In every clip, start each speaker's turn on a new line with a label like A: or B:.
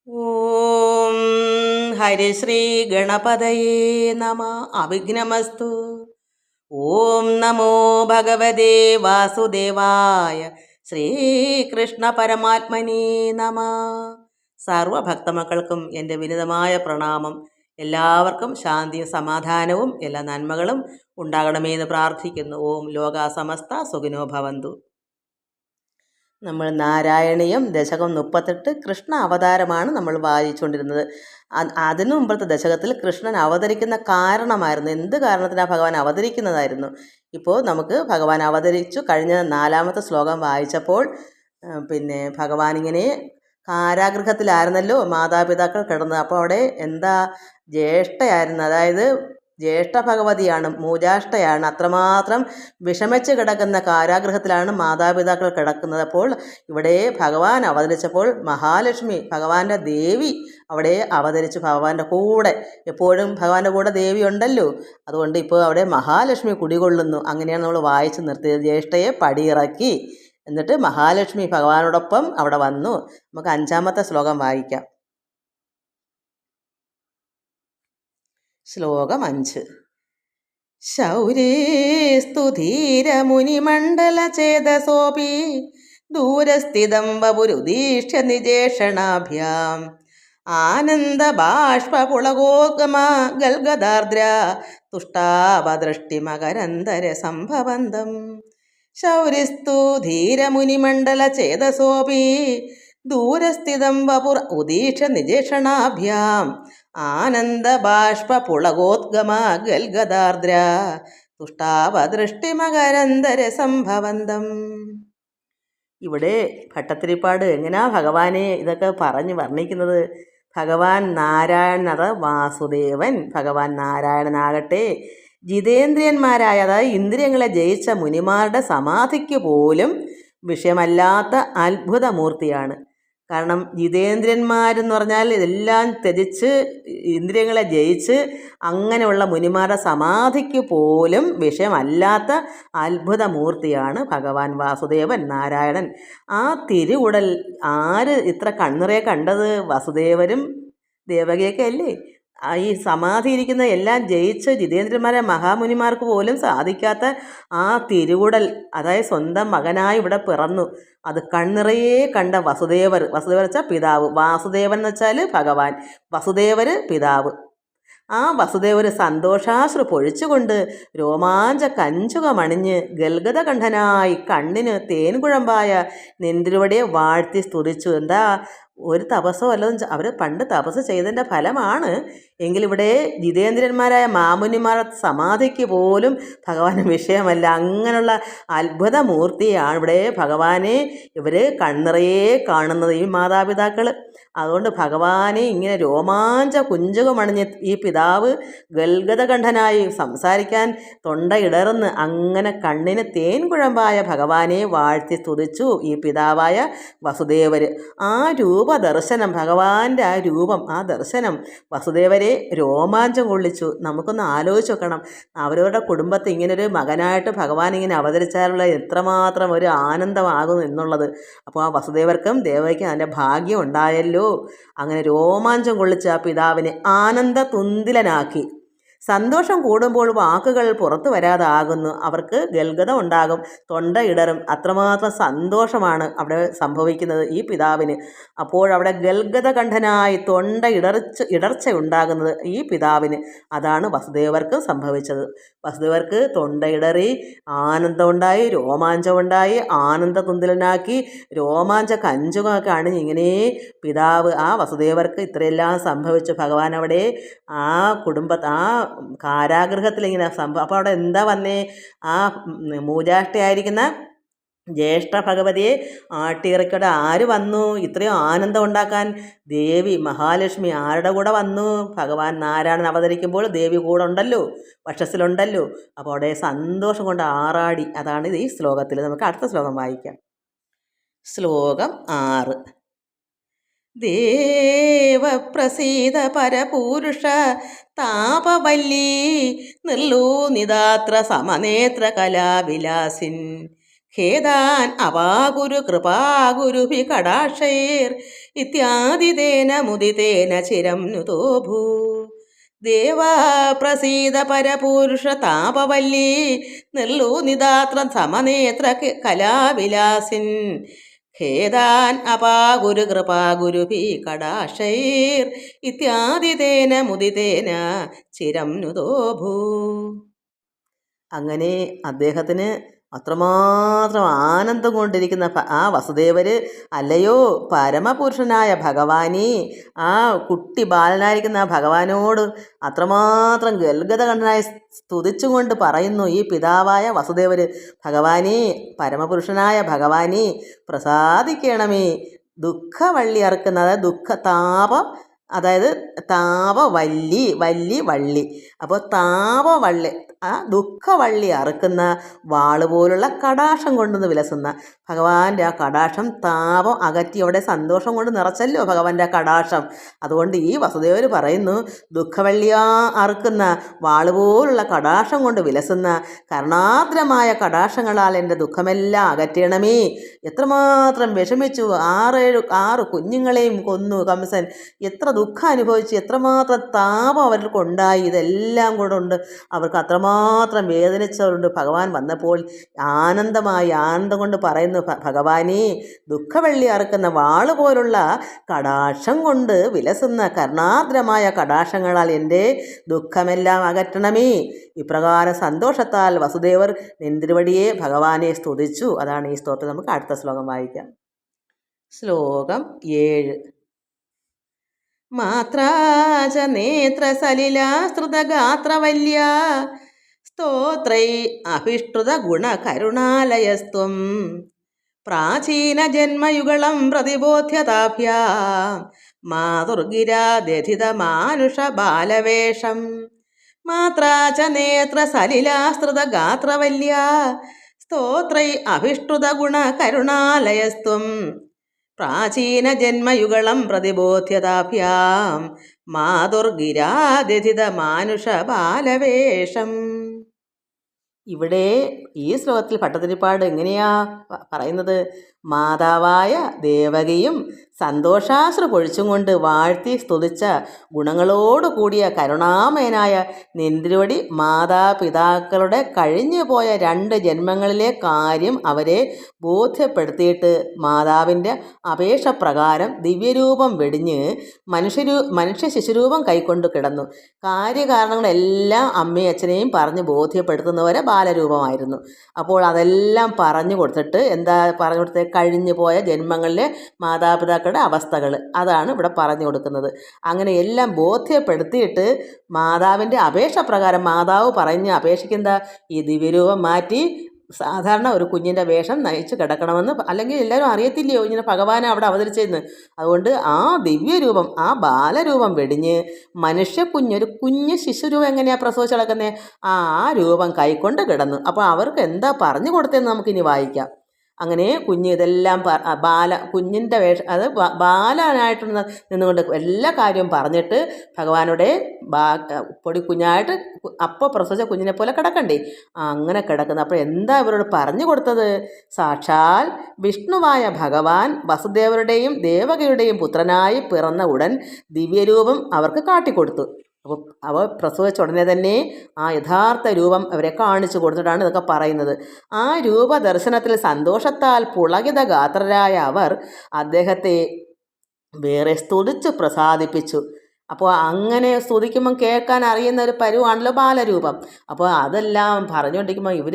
A: ഓം ഹരിശ്രീ ഗണപതയേ നമ. അവിഘ്നമസ്തു. ഓം നമോ ഭഗവതേ വാസുദേവായ. ശ്രീകൃഷ്ണ പരമാത്മനേ നമ. സർവഭക്തമക്കൾക്കും എൻ്റെ വിനിതമായ പ്രണാമം. എല്ലാവർക്കും ശാന്തിയും സമാധാനവും എല്ലാ നന്മകളും ഉണ്ടാകണമെന്ന് പ്രാർത്ഥിക്കുന്നു. ഓം ലോകാ സമസ്ത സുഖിനോ ഭവന്തു. നമ്മൾ നാരായണീയം ദശകം 38 കൃഷ്ണ അവതാരമാണ് നമ്മൾ വായിച്ചുകൊണ്ടിരുന്നത്. അതിനു മുമ്പത്തെ ദശകത്തിൽ കൃഷ്ണൻ അവതരിക്കുന്ന കാരണമായിരുന്നു, എന്ത് കാരണത്തിനാണ് ഭഗവാൻ അവതരിക്കുന്നതായിരുന്നു. ഇപ്പോൾ നമുക്ക് ഭഗവാൻ അവതരിച്ചു കഴിഞ്ഞ 4-ാമത്തെ ശ്ലോകം വായിച്ചപ്പോൾ ഭഗവാൻ ഇങ്ങനെ കാരാഗൃഹത്തിലായിരുന്നല്ലോ മാതാപിതാക്കൾ കിടന്നത്. അപ്പോൾ അവിടെ എന്താ ജ്യേഷ്ഠയായിരുന്നു, അതായത് ജ്യേഷ്ഠ ഭഗവതിയാണ്, മൂജാഷ്ടയാണ്. അത്രമാത്രം വിഷമിച്ച് കിടക്കുന്ന കാരാഗൃഹത്തിലാണ് മാതാപിതാക്കൾ കിടക്കുന്നത്. അപ്പോൾ ഇവിടെ ഭഗവാൻ അവതരിച്ചപ്പോൾ മഹാലക്ഷ്മി, ഭഗവാന്റെ ദേവി അവിടെ അവതരിച്ചു. ഭഗവാന്റെ കൂടെ എപ്പോഴും ഭഗവാന്റെ കൂടെ ദേവി ഉണ്ടല്ലോ, അതുകൊണ്ട് ഇപ്പോൾ അവിടെ മഹാലക്ഷ്മി കുടികൊള്ളുന്നു. അങ്ങനെയാണ് നമ്മൾ വായിച്ച് നിർത്തിയത്. ജ്യേഷ്ഠയെ പടിയിറക്കി, എന്നിട്ട് മഹാലക്ഷ്മി ഭഗവാനോടൊപ്പം അവിടെ വന്നു. നമുക്ക് 5-ാമത്തെ ശ്ലോകം വായിക്കാം. ശ്ലോകം 5. ശൗരേസ്തു ധീരമുനിമണ്ഡലചേതസോപി ദൂരസ്ഥിതം വപുരുദീക്ഷ്യ നിജേഷണാഭ്യാം ആനന്ദബാഷ്പുളകോഗമ ഗൽഗദാർദ്ര തുഷ്ടാവദൃഷ്ടിമകരന്തര സംഭവന്തം. ശൗരിസ്തു ധീരമുനിമണ്ഡലചേതസോപി ദൂരസ്ഥിതം വപുർ ഉദീക്ഷ്യ നിജേഷണാഭ്യാം ആനന്ദബാഷ്പുളകോദ്ഗമ ഗൽഗദാർദ്ര തുഷ്ടാവദൃഷ്ടിമകരന്തര സംഭവന്തം. ഇവിടെ ഭട്ടത്തിരിപ്പാട് എങ്ങനെയാ ഭഗവാനെ ഇതൊക്കെ പറഞ്ഞ് വർണ്ണിക്കുന്നത്. ഭഗവാൻ നാരായണൻ, അത് വാസുദേവൻ. ഭഗവാൻ നാരായണനാകട്ടെ ജിതേന്ദ്രിയന്മാരായ, അതായത് ഇന്ദ്രിയങ്ങളെ ജയിച്ച മുനിമാരുടെ സമാധിക്ക് പോലും വിഷയമല്ലാത്ത അത്ഭുതമൂർത്തിയാണ്. കാരണം ജിതേന്ദ്രന്മാരെന്ന് പറഞ്ഞാൽ ഇതെല്ലാം ത്യജിച്ച് ഇന്ദ്രിയങ്ങളെ ജയിച്ച് അങ്ങനെയുള്ള മുനിമാരുടെ സമാധിക്ക് പോലും വിഷയമല്ലാത്ത അത്ഭുതമൂർത്തിയാണ് ഭഗവാൻ വാസുദേവൻ നാരായണൻ. ആ തിരുവുടൽ ആര് ഇത്ര കണ്ണിറയെ കണ്ടത്? വസുദേവരും ദേവകിയൊക്കെ അല്ലേ? ഈ സമാധി ഇരിക്കുന്ന എല്ലാം ജയിച്ച് ജിതേന്ദ്രന്മാരെ മഹാമുനിമാർക്ക് പോലും സാധിക്കാത്ത ആ തിരുവുടൽ, അതായത് സ്വന്തം മകനായി ഇവിടെ പിറന്നു. അത് കണ്ണിറയെ കണ്ട വസുദേവർ വെച്ചാൽ പിതാവ്, വാസുദേവൻ എന്ന് വെച്ചാൽ ഭഗവാൻ, വസുദേവർ പിതാവ്. ആ വസുദേവർ സന്തോഷാശ്രു പൊഴിച്ചുകൊണ്ട് രോമാഞ്ച കഞ്ചുകമണിഞ്ഞ് ഗൽഗതകണ്ഠനായി കണ്ണിന് തേൻകുഴമ്പായ നെന്തിരുവടിയെ വാഴ്ത്തി സ്തുതിച്ചു. എന്താ, ഒരു തപസ്സോ വല്ലതും അവർ പണ്ട് തപസ് ചെയ്തതിൻ്റെ ഫലമാണ്. എങ്കിലിവിടെ ജിതേന്ദ്രന്മാരായ മാമുനിമാരുടെ സമാധിക്ക് പോലും ഭഗവാന് വിഷയമല്ല. അങ്ങനെയുള്ള അത്ഭുതമൂർത്തിയാണ് ഇവിടെ ഭഗവാനെ ഇവർ കണ്ണിറയെ കാണുന്നത്, ഈ മാതാപിതാക്കൾ. അതുകൊണ്ട് ഭഗവാനെ ഇങ്ങനെ രോമാഞ്ച കുഞ്ചുകമണിഞ്ഞ് ഈ പിതാവ് ഗൽഗതകണ്ഠനായി സംസാരിക്കാൻ തൊണ്ട ഇടർന്ന് അങ്ങനെ കണ്ണിന് തേൻകുഴമ്പായ ഭഗവാനെ വാഴ്ത്തി സ്തുതിച്ചു ഈ പിതാവായ വസുദേവർ. ആ രൂപദർശനം, ഭഗവാന്റെ ആ രൂപം, ആ ദർശനം വസുദേവരെ രോമാഞ്ചം കൊള്ളിച്ചു. നമുക്കൊന്ന് ആലോചിച്ച് നോക്കണം, അവരവരുടെ കുടുംബത്തിൽ ഇങ്ങനൊരു മകനായിട്ട് ഭഗവാൻ ഇങ്ങനെ അവതരിച്ചാലുള്ള എത്രമാത്രം ഒരു ആനന്ദമാകും എന്നുള്ളത്. അപ്പോൾ ആ വസുദേവർക്കും ദേവയ്ക്കും അതിൻ്റെ ഭാഗ്യം ഉണ്ടായല്ലോ. അങ്ങനെ രോമാഞ്ചം കൊള്ളിച്ച ആ പിതാവിനെ ആനന്ദ തുന്തിലനാക്കി. സന്തോഷം കൂടുമ്പോൾ വാക്കുകൾ പുറത്തു വരാതാകുന്നു, അവർക്ക് ഗൽഗത ഉണ്ടാകും, തൊണ്ട ഇടറും. അത്രമാത്രം സന്തോഷമാണ് അവിടെ സംഭവിക്കുന്നത് ഈ പിതാവിന്. അപ്പോഴവിടെ ഗൽഗതകണ്ഠനായി തൊണ്ട ഇടർച്ച ഉണ്ടാകുന്നത് ഈ പിതാവിന്. അതാണ് വസുദേവർക്ക് സംഭവിച്ചത്. വസുദേവർക്ക് തൊണ്ട ഇടറി, ആനന്ദമുണ്ടായി, രോമാഞ്ചമുണ്ടായി, ആനന്ദ തുന്തിലനാക്കി, രോമാഞ്ച കഞ്ചുകമൊക്കെ അണിഞ്ഞ് ഇങ്ങനെ പിതാവ് ആ വസുദേവർക്ക് ഇത്രയെല്ലാം സംഭവിച്ചു. ഭഗവാൻ അവിടെ ആ ആ കാരാഗൃഹത്തിൽ ഇങ്ങനെ സംഭവം. അപ്പോൾ അവിടെ എന്താ വന്നേ? ആ മൂജാഷ്ടയായിരിക്കുന്ന ജ്യേഷ്ഠ ഭഗവതിയെ ആട്ടിയിറക്കിയുടെ ആര് വന്നു? ഇത്രയും ആനന്ദം ഉണ്ടാക്കാൻ ദേവി മഹാലക്ഷ്മി ആരുടെ കൂടെ വന്നു? ഭഗവാൻ നാരായണൻ അവതരിക്കുമ്പോൾ ദേവി കൂടെ ഉണ്ടല്ലോ, വക്ഷസ്സിലുണ്ടല്ലോ. അപ്പോൾ അവിടെ സന്തോഷം കൊണ്ട് ആറാടി. അതാണ് ഈ ശ്ലോകത്തിൽ. നമുക്ക് അടുത്ത ശ്ലോകം വായിക്കാം. ശ്ലോകം 6. ദേവപ്രസീദ പരപൂരുഷ താപവല്ലീ നിർലൂനിതാത്ര സമനേത്ര കലാവിലാസിൻ ഖേദാൻ അപാകുരു കൃപാകുരുഭി കടാക്ഷൈർ ഇത്യാദിതേന മുദിതേന ചിരം നുതോഭൂ ദേവാ പ്രസീത പരപുരുഷ താപവല്ലീ നിർലൂനിതാത്ര സമനേത്ര കലാവിലാസിൻ ഖേദാൻ അപാഗുരു കൃപാഗുരുഭി കടാക്ഷൈർ ഇത്യാദിതേന മുദിതേന ചിരം നുതോഭൂ. അങ്ങനെ അദ്ദേഹത്തിന് അത്രമാത്രം ആനന്ദം കൊണ്ടിരിക്കുന്ന ആ വസുദേവര്, അല്ലയോ പരമപുരുഷനായ ഭഗവാനെ, ആ കുട്ടി ബാലനായിരിക്കുന്ന ആ ഭഗവാനോട് അത്രമാത്രം ഗൽഗതകണ്ഠനായി സ്തുതിച്ചുകൊണ്ട് പറയുന്നു ഈ പിതാവായ വസുദേവര്, ഭഗവാനെ, പരമപുരുഷനായ ഭഗവാനെ പ്രസാദിക്കണമേ. ദുഃഖവള്ളി അറുക്കുന്നത് അതായത് താപവല്ലി, വള്ളി. അപ്പോൾ താപവള്ളി, ആ ദുഃഖവള്ളി അറുക്കുന്ന വാള് പോലുള്ള കടാക്ഷം കൊണ്ടൊന്ന് വിലസുന്ന ഭഗവാന്റെ ആ കടാക്ഷം താപം അകറ്റി അവിടെ സന്തോഷം കൊണ്ട് നിറച്ചല്ലോ ഭഗവാന്റെ ആ കടാക്ഷം. അതുകൊണ്ട് ഈ വസുദേവർ പറയുന്നു, ദുഃഖവള്ളിയാ അറുക്കുന്ന വാള് പോലുള്ള കടാക്ഷം കൊണ്ട് വിലസുന്ന കരുണാദ്രമായ കടാക്ഷങ്ങളാൽ എൻ്റെ ദുഃഖമെല്ലാം അകറ്റണമേ. എത്രമാത്രം വിഷമിച്ചു, 6 കുഞ്ഞുങ്ങളെയും കൊന്നു കംസൻ. എത്ര ദുഃഖം അനുഭവിച്ച്, എത്രമാത്രം താപം അവർക്കുണ്ടായി. ഇതെല്ലാം കൊണ്ടുണ്ട് അവർക്ക് അത്രമാത്രം വേദനിച്ചവരുണ്ട്. ഭഗവാൻ വന്നപ്പോൾ ആനന്ദം കൊണ്ട് പറയുന്നു, ഭഗവാനെ, ദുഃഖവെള്ളി അറുക്കുന്ന വാള് പോലുള്ള കടാക്ഷം കൊണ്ട് വിലസുന്ന കരുണാദ്രമായ കടാക്ഷങ്ങളാൽ എൻ്റെ ദുഃഖമെല്ലാം അകറ്റണമേ. ഇപ്രകാരം സന്തോഷത്താൽ വസുദേവർ നിന്തിരുവടിയെ ഭഗവാനെ സ്തുതിച്ചു. അതാണ് ഈ സ്തോത്രം. നമുക്ക് അടുത്ത ശ്ലോകം വായിക്കാം. ശ്ലോകം 7. മാത്രാച നേത്ര സലിലാസ്തൃതഗാത്രവല്യ സ്തോത്രൈ അഭിഷ്ടുത ഗുണകരുണാലയസ്ത്വം പ്രാചീന ജന്മയുഗളം പ്രതിബോധ്യതാഭ്യാം മാതുർഗിരാദ്യഥിത മാനുഷ ബാലവേഷം. മാത്രാച നേത്ര സലിലാസ്തൃതഗാത്രവല്യ സ്തോത്രൈ അഭിഷ്ടുത ഗുണകരുണാലയസ്ത്വം പ്രാചീന ജന്മയുഗളം പ്രതിബോധ്യതാഭ്യാം മാതുർഗിരാദ്യഥിത മാനുഷ ബാലവേഷം. ഇവിടെ ഈ ശ്ലോകത്തിൽ ഭട്ടതിരിപ്പാട് എങ്ങനെയാ പറയുന്നത്? മാതാവായ ദേവകിയും സന്തോഷാശ്രു പൊഴിച്ചും കൊണ്ട് വാഴ്ത്തി സ്തുതിച്ച ഗുണങ്ങളോട് കൂടിയ കരുണാമയനായ നിന്തിരുവടി മാതാപിതാക്കളുടെ കഴിഞ്ഞു പോയ 2 ജന്മങ്ങളിലെ കാര്യം അവരെ ബോധ്യപ്പെടുത്തിയിട്ട് മാതാവിൻ്റെ അപേക്ഷ പ്രകാരം ദിവ്യരൂപം വെടിഞ്ഞ് മനുഷ്യ ശിശുരൂപം കൈക്കൊണ്ട് കിടന്നു. കാര്യകാരണങ്ങളെല്ലാം അമ്മയും അച്ഛനെയും പറഞ്ഞ് ബോധ്യപ്പെടുത്തുന്നവരെ ബാലരൂപമായിരുന്നു. അപ്പോൾ അതെല്ലാം പറഞ്ഞു കൊടുത്തിട്ട് എന്താ പറഞ്ഞു കൊടുത്തത്? കഴിഞ്ഞു പോയ ജന്മങ്ങളിലെ മാതാപിതാക്കളുടെ അവസ്ഥകൾ, അതാണ് ഇവിടെ പറഞ്ഞു കൊടുക്കുന്നത്. അങ്ങനെ എല്ലാം ബോധ്യപ്പെടുത്തിയിട്ട് മാതാവിൻ്റെ അപേക്ഷ പ്രകാരം മാതാവ് പറഞ്ഞ് അപേക്ഷിക്കുന്ന ഈ ദിവ്യരൂപം മാറ്റി സാധാരണ ഒരു കുഞ്ഞിൻ്റെ വേഷം നയിച്ച് കിടക്കണമെന്ന്. അല്ലെങ്കിൽ എല്ലാവരും അറിയത്തില്ലയോ ഇങ്ങനെ ഭഗവാനെ അവിടെ അവതരിച്ചെന്ന്. അതുകൊണ്ട് ആ ദിവ്യരൂപം, ആ ബാലരൂപം വെടിഞ്ഞ് ഒരു കുഞ്ഞ് ശിശുരൂപം എങ്ങനെയാണ് പ്രസവിച്ച് കിടക്കുന്നത്, ആ രൂപം കൈക്കൊണ്ട് കിടന്നു. അപ്പോൾ അവർക്ക് എന്താ പറഞ്ഞു കൊടുത്തതെന്ന് നമുക്കിനി വായിക്കാം. അങ്ങനെ കുഞ്ഞ് ഇതെല്ലാം കുഞ്ഞിൻ്റെ വേഷം, അത് ബാലനായിട്ട് നിന്നുകൊണ്ട് എല്ലാ കാര്യവും പറഞ്ഞിട്ട് ഭഗവാനോടെ പൊടി കുഞ്ഞായിട്ട് അപ്പോൾ പ്രസവിച്ച കുഞ്ഞിനെ പോലെ കിടക്കണ്ടേ, അങ്ങനെ കിടക്കുന്നു. അപ്പോൾ എന്താ ഇവരോട് പറഞ്ഞു കൊടുത്തത്? സാക്ഷാൽ വിഷ്ണുവായ ഭഗവാൻ വസുദേവരുടെയും ദേവകിയുടെയും പുത്രനായി പിറന്ന ഉടൻ ദിവ്യരൂപം അവർക്ക് കാട്ടിക്കൊടുത്തു. അപ്പോൾ അവ പ്രസവിച്ച ഉടനെ തന്നെ ആ യഥാർത്ഥ രൂപം അവരെ കാണിച്ചു കൊടുത്തിട്ടാണ് ഇതൊക്കെ പറയുന്നത്. ആ രൂപദർശനത്തിൽ സന്തോഷത്താൽ പുളകിത ഗാത്രരായ അവർ അദ്ദേഹത്തെ വേറെ സ്തുതിച്ച് പ്രസാദിപ്പിച്ചു. അപ്പോൾ അങ്ങനെ സ്തുതിക്കുമ്പം കേൾക്കാൻ അറിയുന്ന ഒരു പരുവാണല്ലോ ബാലരൂപം. അപ്പോൾ അതെല്ലാം പറഞ്ഞുകൊണ്ടിരിക്കുമ്പോൾ ഇവർ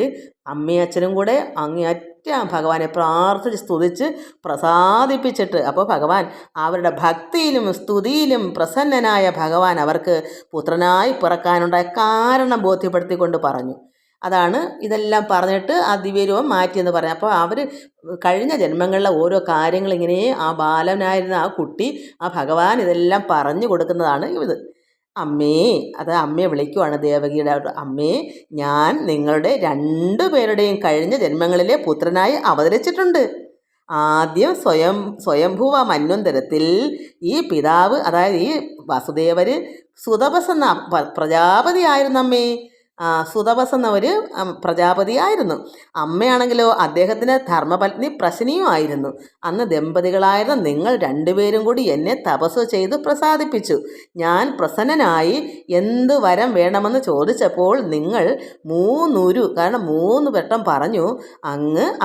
A: അമ്മയും അച്ഛനും കൂടെ അങ്ങേയറ്റം ഭഗവാനെ പ്രാർത്ഥിച്ച് സ്തുതിച്ച് പ്രസാദിപ്പിച്ചിട്ട്, അപ്പോൾ ഭഗവാൻ അവരുടെ ഭക്തിയിലും സ്തുതിയിലും പ്രസന്നനായ ഭഗവാൻ അവർക്ക് പുത്രനായി പിറക്കാനുണ്ടായ കാരണം ബോധ്യപ്പെടുത്തിക്കൊണ്ട് പറഞ്ഞു. അതാണ് ഇതെല്ലാം പറഞ്ഞിട്ട് ആ ദിവ്യരൂപം മാറ്റിയെന്ന് പറഞ്ഞു. അപ്പോൾ അവർ കഴിഞ്ഞ ജന്മങ്ങളിലെ ഓരോ കാര്യങ്ങൾ ഇങ്ങനെ ആ ബാലനായിരുന്ന ആ കുട്ടി ആ ഭഗവാൻ ഇതെല്ലാം പറഞ്ഞു കൊടുക്കുന്നതാണ് ഇത്. അമ്മേ, അത് അമ്മയെ വിളിക്കുവാണ് ദേവകിയുടെ. അമ്മേ, ഞാൻ നിങ്ങളുടെ 2 പേരുടെയും കഴിഞ്ഞ ജന്മങ്ങളിലെ പുത്രനായി അവതരിച്ചിട്ടുണ്ട്. ആദ്യം സ്വയംഭൂവ മന്വന്തരത്തിൽ ഈ പിതാവ്, അതായത് ഈ വസുദേവര് സുതപസ് എന്ന പ്രജാപതി ആയിരുന്നു അമ്മേ. സുതപസ് എന്ന ഒരു പ്രജാപതിയായിരുന്നു. അമ്മയാണെങ്കിലോ അദ്ദേഹത്തിന് ധർമ്മപത്നി പ്രശ്നിയുമായിരുന്നു. അന്ന് ദമ്പതികളായിരുന്ന നിങ്ങൾ രണ്ടുപേരും കൂടി എന്നെ തപസ് ചെയ്ത് പ്രസാദിപ്പിച്ചു. ഞാൻ പ്രസന്നനായി എന്ത് വരം വേണമെന്ന് ചോദിച്ചപ്പോൾ നിങ്ങൾ കാരണം 3 വട്ടം പറഞ്ഞു,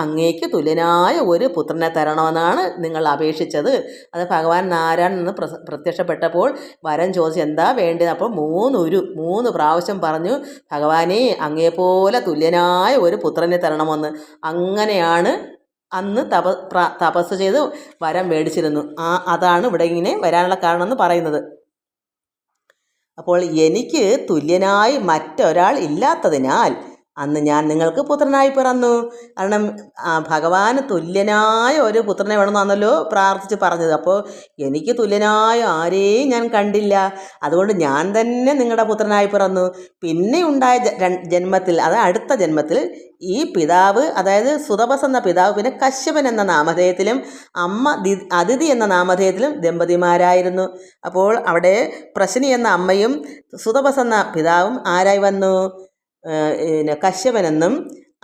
A: അങ്ങേക്ക് തുല്യനായ ഒരു പുത്രനെ തരണമെന്നാണ് നിങ്ങൾ അപേക്ഷിച്ചത്. അത് ഭഗവാൻ നാരായണൻ എന്ന് പ്രത്യക്ഷപ്പെട്ടപ്പോൾ വരം ചോദിച്ച് എന്താ വേണ്ടത്. അപ്പോൾ 3 പ്രാവശ്യം പറഞ്ഞു, ഭഗവാനെ അങ്ങേപോലെ തുല്യനായ ഒരു പുത്രനെ തരണമെന്ന്. അങ്ങനെയാണ് അന്ന് തപസ് ചെയ്ത് വരം മേടിച്ചിരുന്നു. അതാണ് ഇവിടെ ഇങ്ങനെ വരാനുള്ള കാരണമെന്ന് പറയുന്നത്. അപ്പോൾ എനിക്ക് തുല്യനായി മറ്റൊരാൾ ഇല്ലാത്തതിനാൽ അന്ന് ഞാൻ നിങ്ങൾക്ക് പുത്രനായി പിറന്നു. കാരണം ഭഗവാന് തുല്യനായ ഒരു പുത്രനെ വേണമെന്നാണല്ലോ പ്രാർത്ഥിച്ച് പറഞ്ഞത്. അപ്പോൾ എനിക്ക് തുല്യനായ ആരെയും ഞാൻ കണ്ടില്ല. അതുകൊണ്ട് ഞാൻ തന്നെ നിങ്ങളുടെ പുത്രനായി പിറന്നു. പിന്നെ ഉണ്ടായ ജന്മത്തിൽ, അടുത്ത ജന്മത്തിൽ ഈ പിതാവ്, അതായത് സുതപസ് എന്ന പിതാവ് പിന്നെ കശ്യപൻ എന്ന നാമധേയത്തിലും അമ്മ അതിഥി എന്ന നാമധേയത്തിലും ദമ്പതിമാരായിരുന്നു. അപ്പോൾ അവിടെ പ്രശ്നി എന്ന അമ്മയും സുതപസ് എന്ന പിതാവും ആരായി വന്നു? കശ്യപനെന്നും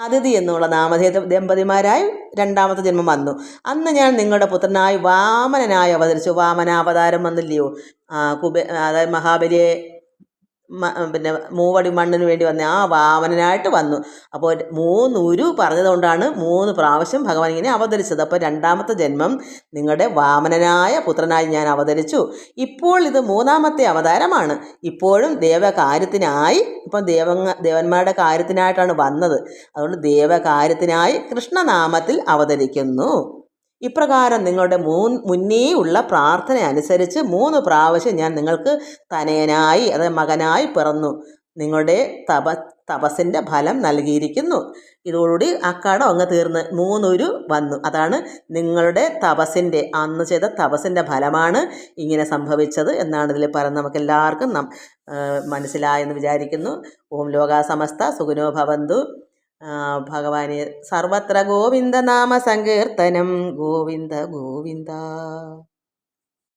A: അതിഥി എന്നുള്ള നാമധേയ ദമ്പതിമാരായി രണ്ടാമത്തെ ജന്മം വന്നു. അന്ന് ഞാൻ നിങ്ങളുടെ പുത്രനായി വാമനനായി അവതരിച്ചു. വാമനാവതാരം വന്നില്ലയോ? അതായത് മഹാബലിയെ പിന്നെ 3 വടി മണ്ണിന് വേണ്ടി വന്ന ആ വാമനനായിട്ട് വന്നു. അപ്പോൾ 3 ഉരു പറഞ്ഞതുകൊണ്ടാണ് 3 പ്രാവശ്യം ഭഗവാൻ ഇങ്ങനെ അവതരിച്ചത്. അപ്പോൾ രണ്ടാമത്തെ ജന്മം നിങ്ങളുടെ വാമനനായ പുത്രനായി ഞാൻ അവതരിച്ചു. ഇപ്പോൾ ഇത് 3ാമത്തെ അവതാരമാണ്. ഇപ്പോഴും ദേവകാര്യത്തിനായി, ഇപ്പം ദേവന്മാരുടെ കാര്യത്തിനായിട്ടാണ് വന്നത്. അതുകൊണ്ട് ദേവകാര്യത്തിനായി കൃഷ്ണനാമത്തിൽ അവതരിക്കുന്നു. ഇപ്രകാരം നിങ്ങളുടെ മുന്നേ ഉള്ള പ്രാർത്ഥന അനുസരിച്ച് 3 പ്രാവശ്യം ഞാൻ നിങ്ങൾക്ക് തനയനായി, അതായത് മകനായി പിറന്നു. നിങ്ങളുടെ തപസ്സിൻ്റെ ഫലം നൽകിയിരിക്കുന്നു. ഇതോടുകൂടി അക്കാടം അങ്ങ് തീർന്ന് 3 ഉരു വന്നു. അതാണ് നിങ്ങളുടെ തപസ്സിൻ്റെ, അന്ന് ചെയ്ത തപസ്സിൻ്റെ ഫലമാണ് ഇങ്ങനെ സംഭവിച്ചത് എന്നാണ് ഇതിൽ പറയുന്നത്. നമുക്ക് എല്ലാവർക്കും മനസ്സിലായെന്ന് വിചാരിക്കുന്നു. ഓം ലോകാ സമസ്ത സുഖിനോ ഭവന്തു. ഭഗവാനെ സർവത്ര ഗോവിന്ദ നാമ സങ്കീർത്തനം. ഗോവിന്ദ ഗോവിന്ദ.